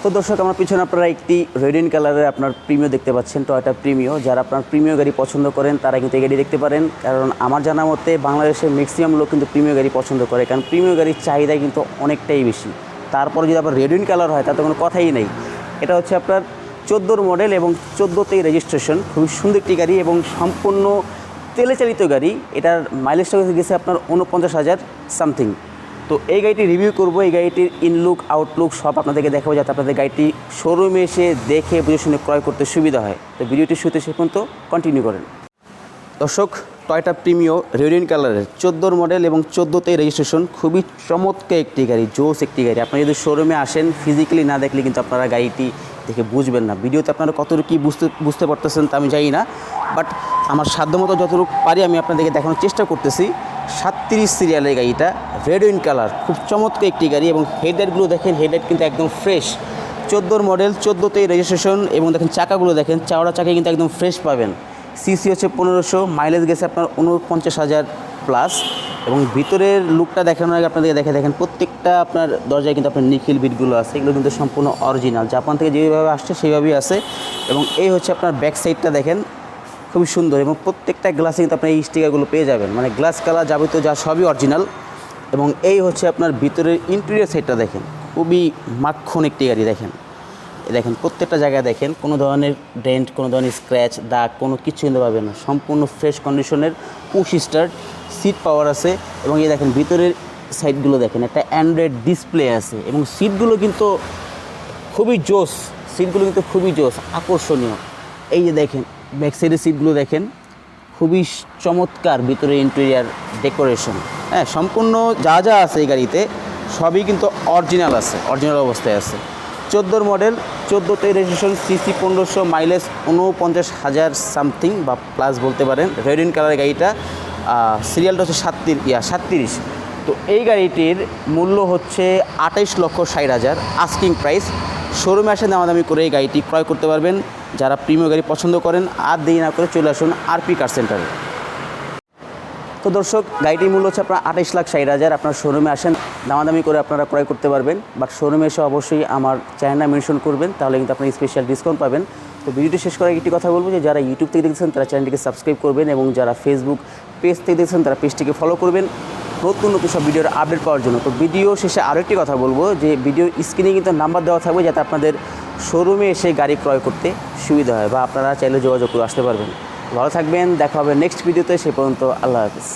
তো দর্শক, আমার পিছনে আপনারা একটি রেড কালারের আপনার প্রিমিও দেখতে পাচ্ছেন, টয়োটা প্রিমিও। যারা আপনার প্রিমিও গাড়ি পছন্দ করেন তারা কিন্তু এই গাড়ি দেখতে পারেন, কারণ আমার জানা মতে বাংলাদেশের ম্যাক্সিমাম লোক কিন্তু প্রিমিও গাড়ি পছন্দ করে, কারণ প্রিমিও গাড়ির চাহিদা কিন্তু অনেকটাই বেশি। তারপরে যদি আপনার রেড কালার হয় তাতে কোনো কথাই নেই। এটা হচ্ছে আপনার 14 মডেল এবং 14তেই রেজিস্ট্রেশন, খুবই সুন্দর একটি গাড়ি এবং সম্পূর্ণ তেলে চালিত গাড়ি। এটার মাইলেজটা গেছে আপনার 49,000 সামথিং। তো এই গাড়িটি রিভিউ করবো, এই গাড়িটির ইনলুক আউটলুক সব আপনাদেরকে দেখাবো, যাতে আপনাদের গাড়িটি শোরুমে এসে দেখে বুঝে শুনে ক্রয় করতে সুবিধা হয়। তো ভিডিওটি শুরুতে শেষ পর্যন্ত কন্টিনিউ করেন। দর্শক, টয়োটা প্রিমিও রেড কালারের 14 মডেল এবং 14তেই রেজিস্ট্রেশন, খুবই চমৎকার একটি গাড়ি, জোস একটি গাড়ি। আপনারা যদি শোরুমে আসেন ফিজিক্যালি না দেখলে কিন্তু আপনারা গাড়িটি দেখে বুঝবেন না। ভিডিওতে আপনারা কতটুকু কী বুঝতে পারতেছেন তা আমি জানি না, বাট আমার সাধ্যমতো যতটুকু পারি আমি আপনাদেরকে দেখানোর চেষ্টা করতেছি। 37 সিরিয়ালের গাড়িটা, রেড কালার, খুব চমৎকার একটি গাড়ি। এবং হেডলাইটগুলো দেখেন, হেডলাইট কিন্তু একদম ফ্রেশ। 14 মডেল, 14তেই রেজিস্ট্রেশন। এবং দেখেন চাকাগুলো দেখেন, চাওড়া চাকায় কিন্তু একদম ফ্রেশ পাবেন। সিসি হচ্ছে 1500, মাইলেজ গেছে আপনার 49,000 প্লাস। এবং ভিতরের লুকটা দেখানোর আগে আপনাদেরকে দেখেন প্রত্যেকটা আপনার দরজায় কিন্তু আপনার নিখিল বিটগুলো আছে, এগুলো কিন্তু সম্পূর্ণ অরিজিনাল, জাপান থেকে যেভাবে আসছে সেইভাবেই আছে। এবং এই হচ্ছে আপনার ব্যাক সাইডটা দেখেন, খুবই সুন্দর। এবং প্রত্যেকটা গ্লাসে কিন্তু আপনি এই স্টিকারগুলো পেয়ে যাবেন, মানে গ্লাস কালার যাবতীয় যা সবই অরিজিনাল। এবং এই হচ্ছে আপনার ভিতরের ইন্টেরিয়র সাইডটা দেখেন, খুবই মাখন একটি গাড়ি। দেখেন প্রত্যেকটা জায়গায় দেখেন, কোনো ধরনের ডেন্ট, কোনো ধরনের স্ক্র্যাচ, দাগ, কোনো কিছু কিন্তু পাবেন না। সম্পূর্ণ ফ্রেশ কন্ডিশনের, পুশ স্টার্ট, সিট পাওয়ার আছে। এবং এই দেখেন ভিতরের সাইডগুলো দেখেন, একটা অ্যান্ড্রয়েড ডিসপ্লে আছে। এবং সিটগুলো কিন্তু খুবই জোস, আকর্ষণীয়। এই যে দেখেন ব্যাক সাইডের সিটগুলো দেখেন, খুবই চমৎকার ভিতরে ইন্টেরিয়ার ডেকোরেশন। হ্যাঁ, সম্পূর্ণ যা যা আছে এই গাড়িতে সবই কিন্তু অরিজিনাল আছে, অরিজিনাল অবস্থায় আছে। 14 মডেল, 14তেই রেজিস্ট্রেশন, সিসি 1500, মাইলেজ 49,000 সামথিং বা প্লাস বলতে পারেন। রেড কালারের গাড়িটা, সিরিয়ালটা হচ্ছে 37। তো এই গাড়িটির মূল্য হচ্ছে 28,60,000 আস্কিং প্রাইস। শোরুমে আসে দামাদামি করে এই গাড়িটি ক্রয় করতে পারবেন যারা প্রিমিয়াম গাড়ি পছন্দ করেন। আর দেরি না করে চলে আসুন আরপি কার সেন্টারে। তো দর্শক, গাড়িটির মূল্য হচ্ছে আপনার 28,60,000। আপনার শোরুমে আসেন, দামাদামি করে আপনারা ক্রয় করতে পারবেন। বাট শোরুমে এসে অবশ্যই আমার চ্যানেলটা মেনশন করবেন, তাহলে কিন্তু আপনি স্পেশাল ডিসকাউন্ট পাবেন। তো ভিডিওটি শেষ করার একটি কথা বলবো যে যারা ইউটিউব থেকে দেখছেন তারা চ্যানেলটিকে সাবস্ক্রাইব করবেন, এবং যারা ফেসবুক পেজ থেকে দেখছেন তারা পেজটিকে ফলো করবেন নতুন সব ভিডিওর আপডেট পাওয়ার জন্য। তো ভিডিও শেষে আরও একটি কথা বলবো যে ভিডিও স্ক্রিনে কিন্তু নাম্বার দেওয়া থাকবে, যাতে আপনাদের শোরুমে এসে গাড়ি ক্রয় করতে সুবিধা হয়, বা আপনারা চাইলে যোগাযোগ করে আসতে পারবেন। ভালো থাকবেন, দেখা হবে নেক্সট ভিডিওতে। সে পর্যন্ত আল্লাহ হাফিজ।